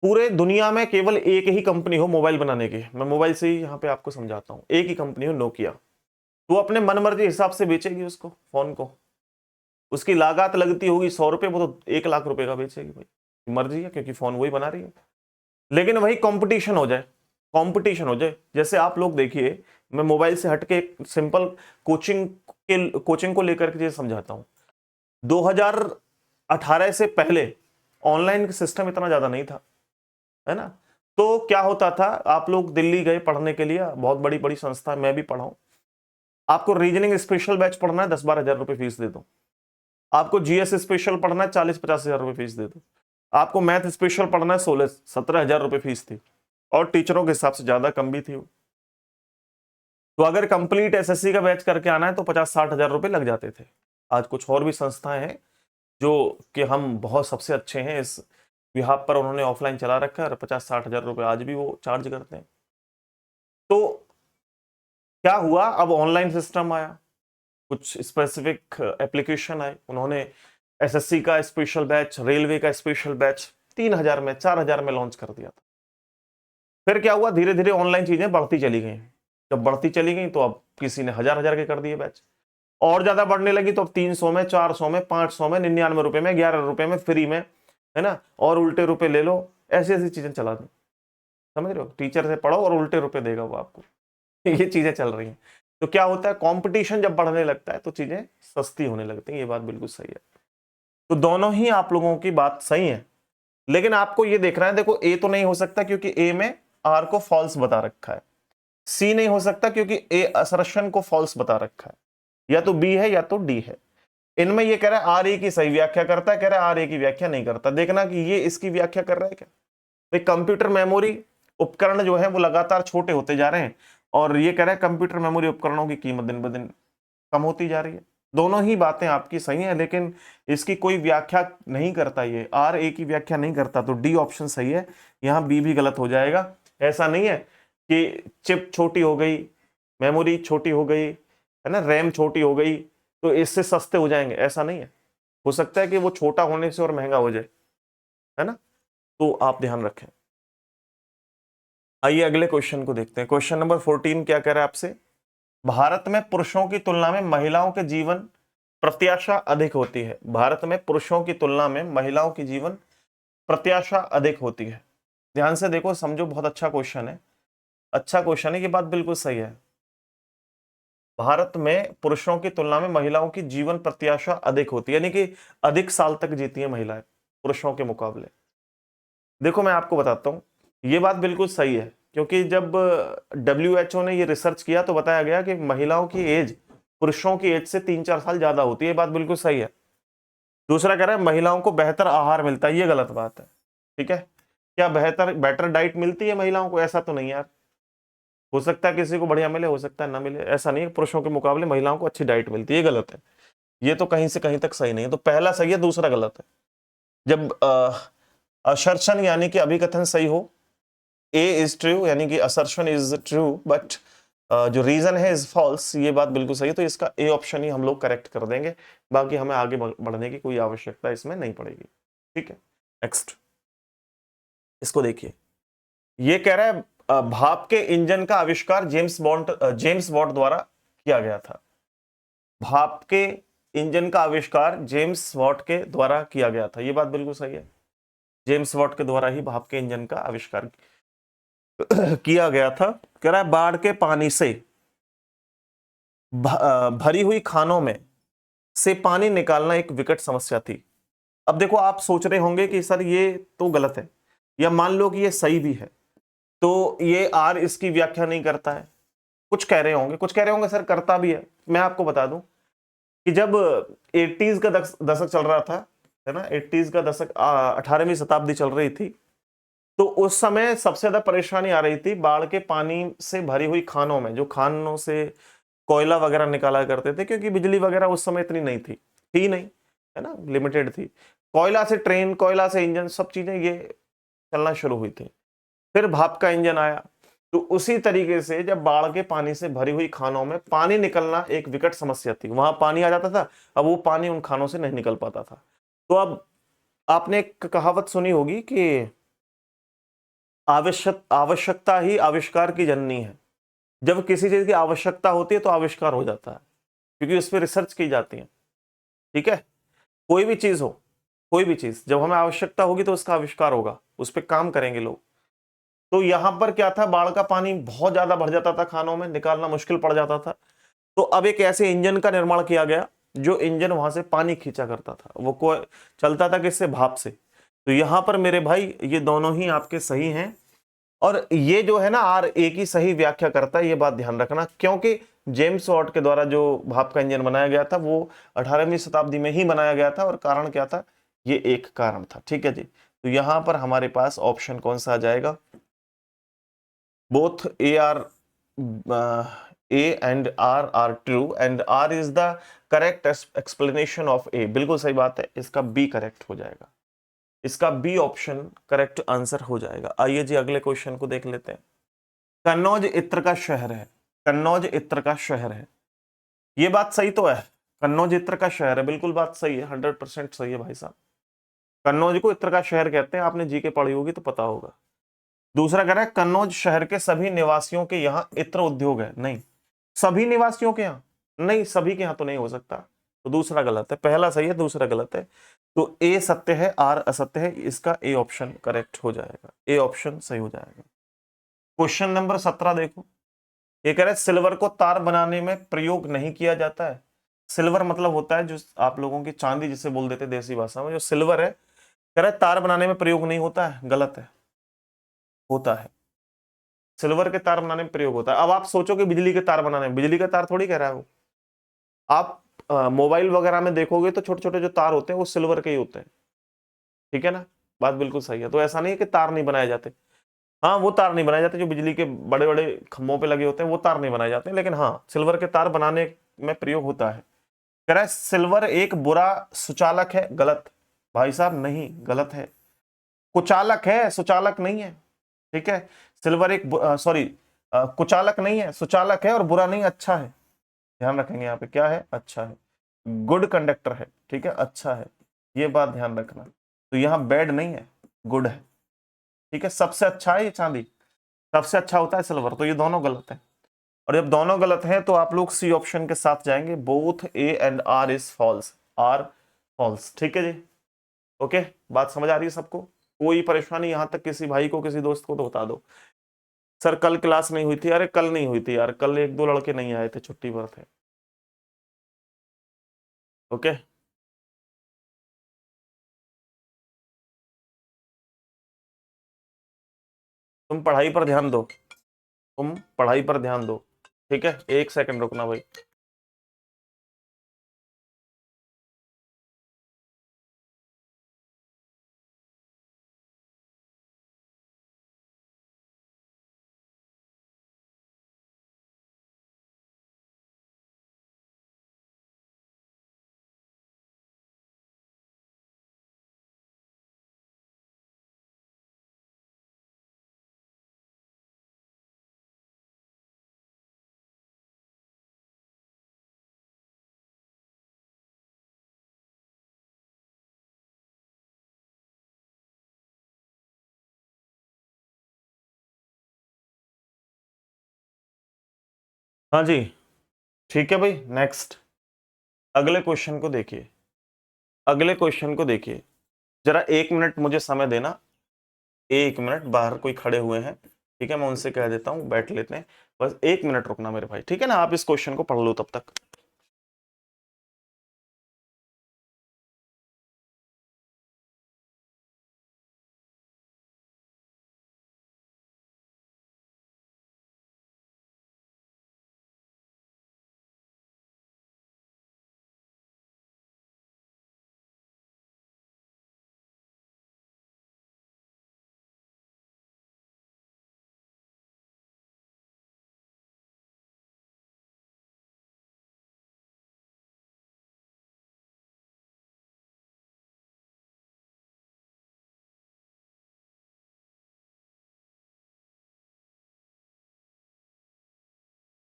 पूरे दुनिया में केवल एक ही कंपनी हो मोबाइल बनाने की, मैं मोबाइल से ही यहाँ पे आपको समझाता हूँ, एक ही कंपनी हो नोकिया। तो अपने मन मर्जी हिसाब से बेचेगी उसको, फोन को। उसकी लागत लगती होगी 100 रुपए, वो तो 1 लाख रुपए का बेचेगी भाई, मर्जी है, क्योंकि फोन वही बना रही है। लेकिन वही कंपटीशन हो जाए, कंपटीशन हो जाए। जैसे आप लोग देखिए, मैं मोबाइल से हटके एक सिंपल कोचिंग को लेकर के चीज समझाता हूं। 2018 से पहले ऑनलाइन सिस्टम इतना ज्यादा नहीं था, है ना। तो क्या होता था, आप लोग दिल्ली गए पढ़ने के लिए, बहुत बड़ी बड़ी संस्था, मैं भी पढ़ा हूं। आपको रीजनिंग स्पेशल बैच पढ़ना है, 10-12 हजार रुपए फीस दे दो। आपको जीएस स्पेशल पढ़ना है, 40-50 हजार रुपए फीस दे दो। आपको मैथ स्पेशल पढ़ना है, 16-17 हजार रुपए फीस थी, और टीचरों के हिसाब से ज्यादा कम भी थी। तो अगर कंप्लीट एसएससी का बैच करके आना है तो 50-60 हजार रुपए लग जाते थे। आज कुछ और भी संस्थाएं हैं जो कि हम बहुत सबसे अच्छे हैं इस विभाग पर, उन्होंने ऑफलाइन चला रखा है, और 50-60 हजार रुपए आज भी वो चार्ज करते हैं। तो क्या हुआ, अब ऑनलाइन सिस्टम आया, कुछ स्पेसिफिक एप्लीकेशन आए, उन्होंने एसएससी का स्पेशल बैच, रेलवे का स्पेशल बैच 3,000 में, 4,000 में लॉन्च कर दिया था। फिर क्या हुआ, धीरे धीरे ऑनलाइन चीजें बढ़ती चली गई। जब बढ़ती चली गई तो अब किसी ने 1,000-1,000 के कर दिए बैच, और ज्यादा बढ़ने लगी तो अब 300 में, 400 में, 500 में, 99 रुपए में, 11 रुपए में फ्री में, है ना, और उल्टे रुपए ले लो। ऐसी ऐसी चीजें चला दी, समझ रहे हो, टीचर से पढ़ो और उल्टे रुपए देगा वो आपको। ये चीजें चल रही हैं। तो क्या होता है, कंपटीशन जब बढ़ने लगता है तो चीजें सस्ती होने लगती हैं। ये बात बिल्कुल सही है। तो दोनों ही आप लोगों की बात सही है, लेकिन आपको ये देखना है, देखो ए तो नहीं हो सकता क्योंकि ए में आर को फॉल्स बता रखा है, सी नहीं हो सकता क्योंकि ए असर्शन को फॉल्स बता रखा है, या तो बी है या तो डी है। इनमें ये कह रहा है आर ए की सही व्याख्या करता है, कह रहा है आर ए की व्याख्या नहीं करता। देखना कि ये इसकी व्याख्या कर रहा है क्या। भाई कंप्यूटर मेमोरी उपकरण जो है वो लगातार छोटे होते जा रहे हैं, और ये कह रहा है कंप्यूटर मेमोरी उपकरणों की कीमत दिन ब दिन कम होती जा रही है। दोनों ही बातें आपकी सही हैं, लेकिन इसकी कोई व्याख्या नहीं करता, ये आर ए की व्याख्या नहीं करता। तो डी ऑप्शन सही है, यहां बी भी गलत हो जाएगा। ऐसा नहीं है कि चिप छोटी हो गई, मेमोरी छोटी हो गई, है ना, रैम छोटी हो गई तो इससे सस्ते हो जाएंगे, ऐसा नहीं है। हो सकता है कि वो छोटा होने से और महंगा हो जाए, है ना। तो आप ध्यान रखें। आइए अगले क्वेश्चन को देखते हैं। क्वेश्चन नंबर 14 क्या कह रहा है आपसे, भारत में पुरुषों की तुलना में महिलाओं के जीवन प्रत्याशा अधिक होती है। भारत में पुरुषों की तुलना में महिलाओं की जीवन प्रत्याशा अधिक होती है। ध्यान से देखो, समझो, बहुत अच्छा क्वेश्चन है, अच्छा क्वेश्चन है, ये बात बिल्कुल सही है। भारत में पुरुषों की तुलना में महिलाओं की जीवन प्रत्याशा अधिक होती है, यानी कि अधिक साल तक जीती है महिलाएं पुरुषों के मुकाबले। देखो मैं आपको बताता हूं, ये बात बिल्कुल सही है, क्योंकि जब WHO ने ये रिसर्च किया तो बताया गया कि महिलाओं की एज पुरुषों की एज से 3-4 साल ज्यादा होती है। ये बात बिल्कुल सही है। दूसरा कह रहा है महिलाओं को बेहतर आहार मिलता है, ये गलत बात है। ठीक है, क्या बेटर डाइट मिलती है महिलाओं को? ऐसा तो नहीं यार, हो सकता है किसी को बढ़िया मिले, हो सकता है ना मिले, ऐसा नहीं है। पुरुषों के मुकाबले महिलाओं को अच्छी डाइट मिलती है, ये गलत है। ये तो कहीं से कहीं तक सही नहीं है। तो पहला सही है, दूसरा गलत है। जब असर्शन यानी कि अभिकथन सही हो, ए इज ट्रू यानी कि असर्शन इज ट्रू, बट जो रीजन है इज फॉल्स, ये बात बिल्कुल सही है। तो इसका ए ऑप्शन ही हम लोग करेक्ट कर देंगे, बाकी हमें आगे बढ़ने की कोई आवश्यकता इसमें नहीं पड़ेगी। ठीक है, नेक्स्ट इसको देखिए। ये कह रहा है भाप के इंजन का आविष्कार जेम्स वॉट द्वारा किया गया था। भाप के इंजन का आविष्कार जेम्स वॉट के द्वारा किया गया था, ये बात बिल्कुल सही है। जेम्स वॉट के द्वारा ही भाप के इंजन का आविष्कार किया गया था। कह रहा है बाढ़ के पानी से भरी हुई खानों में से पानी निकालना एक विकट समस्या थी। अब देखो, आप सोच रहे होंगे कि सर ये तो गलत है, या मान लो कि ये सही भी है, तो ये आर इसकी व्याख्या नहीं करता है। कुछ कह रहे होंगे, कुछ कह रहे होंगे सर करता भी है। मैं आपको बता दूं कि जब 80s का दशक चल रहा था, है ना, 80s का दशक, 18वीं शताब्दी चल रही थी, तो उस समय सबसे ज्यादा परेशानी आ रही थी बाढ़ के पानी से भरी हुई खानों में, जो खानों से कोयला वगैरह निकाला करते थे, क्योंकि बिजली वगैरह उस समय इतनी नहीं थी नहीं, है ना, लिमिटेड थी। कोयला से ट्रेन, कोयला से इंजन, सब चीजें ये चलना शुरू हुई थी। फिर भाप का इंजन आया। तो उसी तरीके से जब बाढ़ के पानी से भरी हुई खानों में पानी निकलना एक विकट समस्या थी, वहां पानी आ जाता था, अब वो पानी उन खानों से नहीं निकल पाता था। तो अब आपने एक कहावत सुनी होगी कि आवश्यकता ही आविष्कार की जननी है। जब किसी चीज की आवश्यकता होती है तो आविष्कार हो जाता है, क्योंकि उस पर रिसर्च की जाती है। ठीक है, कोई भी चीज हो, कोई भी चीज जब हमें आवश्यकता होगी तो उसका आविष्कार होगा, उस पर काम करेंगे लोग। तो यहां पर क्या था, बाढ़ का पानी बहुत ज्यादा भर जाता था, खानों में निकालना मुश्किल पड़ जाता था। तो अब एक ऐसे इंजन का निर्माण किया गया जो इंजन वहां से पानी खींचा करता था, वो को चलता था किससे, भाप से। तो यहां पर मेरे भाई ये दोनों ही आपके सही हैं। और ये जो है ना आर एक ही सही व्याख्या करता है, ये बात ध्यान रखना, क्योंकि जेम्स वॉट के द्वारा जो भाप का इंजन बनाया गया था वो 18वीं शताब्दी में ही बनाया गया था। और कारण क्या था, ये एक कारण था। ठीक है जी, तो यहां पर हमारे पास ऑप्शन कौन सा आ जाएगा, both A are A and R are true and R is the correct explanation of A. बिल्कुल सही बात है, इसका बी करेक्ट हो जाएगा, इसका बी ऑप्शन करेक्ट आंसर हो जाएगा। आइए जी अगले क्वेश्चन को देख लेते हैं। कन्नौज इत्र का शहर है, कन्नौज इत्र का शहर है, ये बात सही तो है, कन्नौज इत्र का शहर है, बिल्कुल बात सही है, 100% सही है भाई साहब। कन्नौज को इत्र का शहर कहते हैं, आपने जीके पढ़ी होगी तो पता होगा। दूसरा कह रहा है कन्नौज शहर के सभी निवासियों के यहाँ इत्र उद्योग है, नहीं सभी निवासियों के यहाँ नहीं, सभी के यहाँ तो नहीं हो सकता, तो दूसरा गलत है, पहला सही है दूसरा गलत है। तो ए सत्य है, आर असत्य है, इसका ए ऑप्शन करेक्ट हो जाएगा, ए ऑप्शन सही हो जाएगा। क्वेश्चन नंबर 17 देखो, ये कह रहे हैं सिल्वर को तार बनाने में प्रयोग नहीं किया जाता है। सिल्वर मतलब होता है जो आप लोगों की चांदी जिसे बोल देते हैं देसी भाषा में, जो सिल्वर है कह रहे हैं तार बनाने में प्रयोग नहीं होता है, गलत है, होता है। सिल्वर के तार बनाने में प्रयोग होता है। अब आप सोचो कि बिजली के तार बनाने में, बिजली का तार थोड़ी कह रहा है वो। आप मोबाइल वगैरह में देखोगे तो छोटे छोटे जो तार होते हैं वो सिल्वर के ही होते हैं, ठीक है ना, बात बिल्कुल सही है। तो ऐसा नहीं है कि तार नहीं बनाए जाते, हाँ वो तार नहीं बनाए जाते जो बिजली के बड़े बड़े खंभों पे लगे होते हैं, वो तार नहीं बनाए जाते, लेकिन हाँ सिल्वर के तार बनाने में प्रयोग होता है। कह रहा है सिल्वर एक बुरा सुचालक है, गलत भाई साहब, नहीं गलत है, कुचालक है, सुचालक नहीं है। ठीक है, सिल्वर एक सॉरी कुचालक नहीं है, सुचालक है, और बुरा नहीं, अच्छा है, ध्यान रखेंगे यहाँ पे क्या है, अच्छा है, गुड कंडक्टर है, ठीक है, अच्छा है, ये बात ध्यान रखना। तो यहाँ बैड नहीं है, गुड है, ठीक है, सबसे अच्छा है ये चांदी, सबसे अच्छा होता है सिल्वर, तो ये दोनों गलत है। और जब दोनों गलत हैं तो आप लोग सी ऑप्शन के साथ जाएंगे, both A and R is false, R false, ठीक है जी। ओके, बात समझ आ रही है सबको, कोई परेशानी यहां तक किसी भाई को किसी दोस्त को तो बता दो। सर कल क्लास नहीं हुई थी, अरे कल नहीं हुई थी यार, कल एक दो लड़के नहीं आए थे, छुट्टी पर थे। ओके, तुम पढ़ाई पर ध्यान दो, तुम पढ़ाई पर ध्यान दो, ठीक है, एक सेकंड रुकना भाई। हाँ जी, ठीक है भाई, नेक्स्ट अगले क्वेश्चन को देखिए, अगले क्वेश्चन को देखिए, जरा 1 मिनट मुझे समय देना, 1 मिनट, बाहर कोई खड़े हुए हैं, ठीक है, मैं उनसे कह देता हूं बैठ लेते हैं, बस 1 मिनट रुकना मेरे भाई, ठीक है ना, आप इस क्वेश्चन को पढ़ लो तब तक।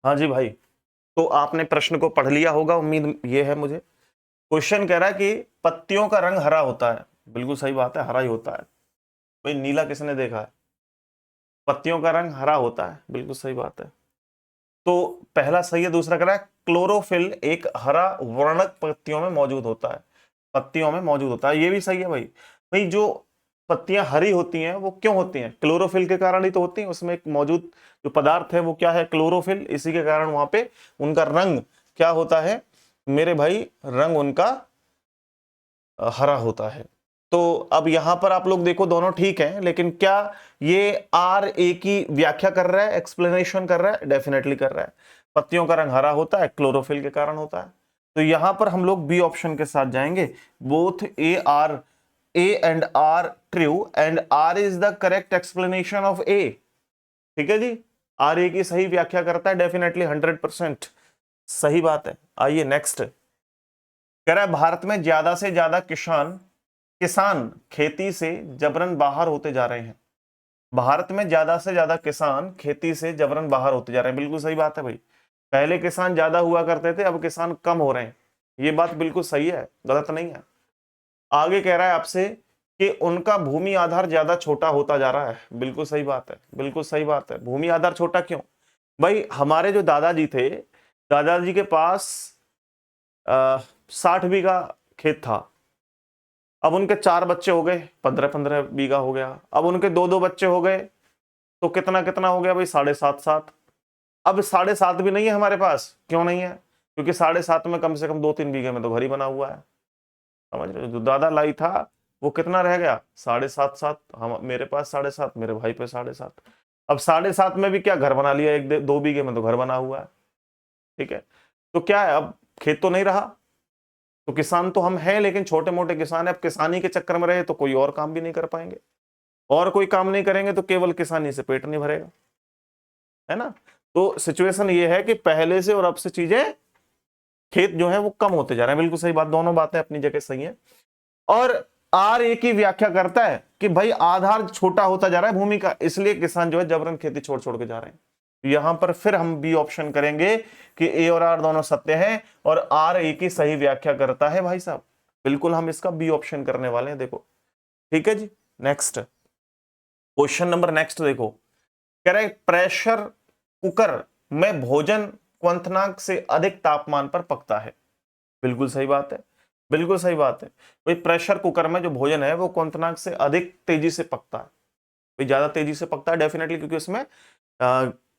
हाँ जी भाई, तो आपने प्रश्न को पढ़ लिया होगा, उम्मीद ये है मुझे। क्वेश्चन कह रहा है कि पत्तियों का रंग हरा होता है, बिल्कुल सही बात है, हरा ही होता है। भाई नीला किसने देखा है, पत्तियों का रंग हरा होता है, बिल्कुल सही बात है। तो पहला सही है, दूसरा कह रहा है क्लोरोफिल एक हरा वर्णक पत्तियों में मौजूद होता है, पत्तियों में मौजूद होता है, ये भी सही है भाई। भाई जो पत्तियां हरी होती हैं वो क्यों होती हैं? क्लोरोफिल के कारण ही तो होती हैं, उसमें एक मौजूद जो पदार्थ है वो क्या है? क्लोरोफिल। इसी के कारण वहां पे उनका रंग क्या होता है मेरे भाई? रंग उनका हरा होता है। तो अब यहां पर आप लोग देखो दोनों ठीक हैं, लेकिन क्या ये आर ए की व्याख्या कर रहा है, एक्सप्लेनेशन कर रहा है? डेफिनेटली कर रहा है। पत्तियों का रंग हरा होता है, क्लोरोफिल के कारण होता है। तो यहां पर हम लोग बी ऑप्शन के साथ जाएंगे। Both A and R true and R is the correct explanation of A. ठीक है जी, आर ए की सही व्याख्या करता है, डेफिनेटली 100% सही बात है। आइए नेक्स्ट, कह रहा है भारत में ज्यादा से ज्यादा किसान खेती से जबरन बाहर होते जा रहे हैं। भारत में ज्यादा से ज्यादा किसान खेती से जबरन बाहर होते जा रहे हैं, बिल्कुल सही बात है भाई। पहले किसान ज्यादा हुआ करते थे, अब किसान कम हो रहे हैं, ये बात बिल्कुल सही है, गलत नहीं है। आगे कह रहा है आपसे कि उनका भूमि आधार ज्यादा छोटा होता जा रहा है, बिल्कुल सही बात है, बिल्कुल सही बात है। भूमि आधार छोटा क्यों? भाई हमारे जो दादाजी थे, दादाजी के पास 60 बीघा खेत था, अब उनके 4 बच्चे हो गए, 15-15 बीघा हो गया। अब उनके 2-2 बच्चे हो गए, तो कितना कितना हो गया भाई? 7.5-7। अब 7.5 भी नहीं है हमारे पास, क्यों नहीं है? क्योंकि 7.5 में कम से कम 2-3 बीघे में तो घर ही बना हुआ है, समझ रहे हो? जो दादा लाई था वो कितना रह गया? 7.5-7। हम मेरे पास 7.5, मेरे भाई पे 7.5। अब 7.5 में भी क्या घर बना लिया, 1-2 बीघे में तो घर बना हुआ है। ठीक है, तो क्या है, अब खेत तो नहीं रहा, तो किसान तो हम हैं लेकिन छोटे मोटे किसान है। अब किसानी के चक्कर में रहे तो कोई और काम भी नहीं कर पाएंगे, और कोई काम नहीं करेंगे तो केवल किसानी से पेट नहीं भरेगा, है ना? तो सिचुएशन ये है कि पहले से और अब से चीजें, खेत जो है वो कम होते जा रहे हैं, बिल्कुल सही बात, दोनों बातें अपनी जगह सही है। और आर ए की व्याख्या करता है कि भाई आधार छोटा होता जा रहा है भूमि का, इसलिए किसान जो है जबरन खेती छोड़ छोड़ के जा रहे हैं। यहां पर फिर हम बी ऑप्शन करेंगे कि ए और आर दोनों सत्य हैं और आर ए की सही व्याख्या करता है भाई साहब, बिल्कुल हम इसका बी ऑप्शन करने वाले हैं, देखो। ठीक है जी, नेक्स्ट क्वेश्चन नंबर नेक्स्ट देखो, कह रहे प्रेशर कुकर में भोजन क्वंथनांक से अधिक तापमान पर पकता है, बिल्कुल सही बात है, बिल्कुल सही बात है भाई। प्रेशर कुकर में जो भोजन है वो क्वंथनांक से अधिक तेजी से पकता है, भाई ज्यादा तेजी से पकता है डेफिनेटली, क्योंकि उसमें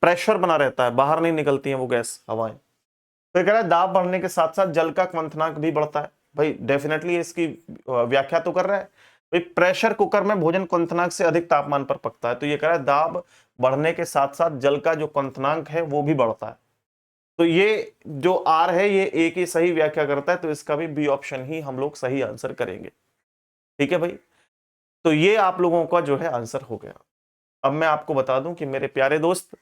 प्रेशर बना रहता है, बाहर नहीं निकलती है वो गैस, हवाएं। तो कह रहा है दाब बढ़ने के साथ साथ जल का क्वंथनांक भी बढ़ता है, भाई डेफिनेटली इसकी व्याख्या तो कर रहा है भाई, प्रेशर कुकर में भोजन क्वंथनांक से अधिक तापमान पर पकता है, तो ये कह रहा है दाब बढ़ने के साथ साथ जल का जो क्वंथनांक है वो भी बढ़ता है। तो ये जो आर है ये ए की सही व्याख्या करता है, तो इसका भी बी ऑप्शन ही हम लोग सही आंसर करेंगे। ठीक है भाई, तो ये आप लोगों का जो है आंसर हो गया। अब मैं आपको बता दूं कि मेरे प्यारे दोस्त,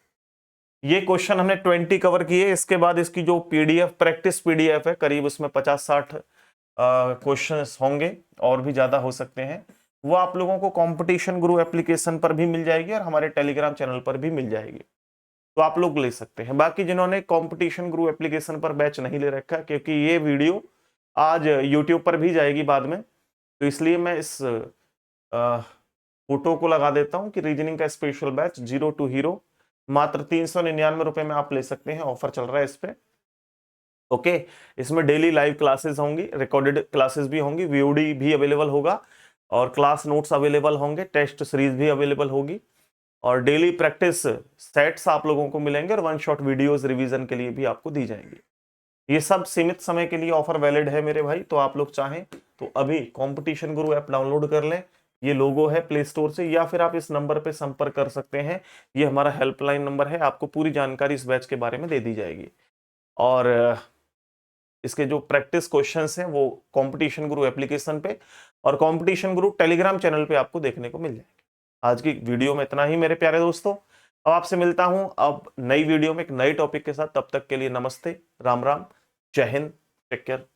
ये क्वेश्चन हमने 20 कवर किए, इसके बाद इसकी जो पीडीएफ, प्रैक्टिस पीडीएफ है, करीब उसमें 50-60 क्वेश्चंस होंगे, और भी ज्यादा हो सकते हैं। वो आप लोगों को कंपटीशन गुरु एप्लीकेशन पर भी मिल जाएगी और हमारे टेलीग्राम चैनल पर भी मिल जाएगी, तो आप लोग ले सकते हैं। बाकी जिन्होंने कंपटीशन गुरु एप्लीकेशन पर बैच नहीं ले रखा, क्योंकि ये वीडियो आज यूट्यूब पर भी जाएगी बाद में, तो इसलिए मैं इस फोटो को लगा देता हूं कि रीजनिंग का स्पेशल बैच 0 टू हीरो मात्र 399 रुपए में आप ले सकते हैं, ऑफर चल रहा है इस पे। ओके, इसमें डेली लाइव क्लासेस होंगी, रिकॉर्डेड क्लासेस भी होंगी, वीओडी भी अवेलेबल होगा, और क्लास नोट्स अवेलेबल होंगे, टेस्ट सीरीज भी अवेलेबल होगी, और डेली प्रैक्टिस सेट्स आप लोगों को मिलेंगे, और 1 शॉट वीडियोस रिवीजन के लिए भी आपको दी जाएंगी। ये सब सीमित समय के लिए ऑफर वैलिड है मेरे भाई, तो आप लोग चाहें तो अभी कंपटीशन गुरु ऐप डाउनलोड कर लें, ये लोगो है प्ले स्टोर से, या फिर आप इस नंबर पे संपर्क कर सकते हैं, ये हमारा हेल्पलाइन नंबर है, आपको पूरी जानकारी इस बैच के बारे में दे दी जाएगी। और इसके जो प्रैक्टिस क्वेश्चंस हैं वो कंपटीशन गुरु एप्लीकेशन पे और कंपटीशन गुरु टेलीग्राम चैनल पे आपको देखने को मिल जाएंगे। आज की वीडियो में इतना ही मेरे प्यारे दोस्तों, अब आपसे मिलता हूं अब नई वीडियो में एक नए टॉपिक के साथ, तब तक के लिए नमस्ते, राम राम, जय हिंद, टेक केयर।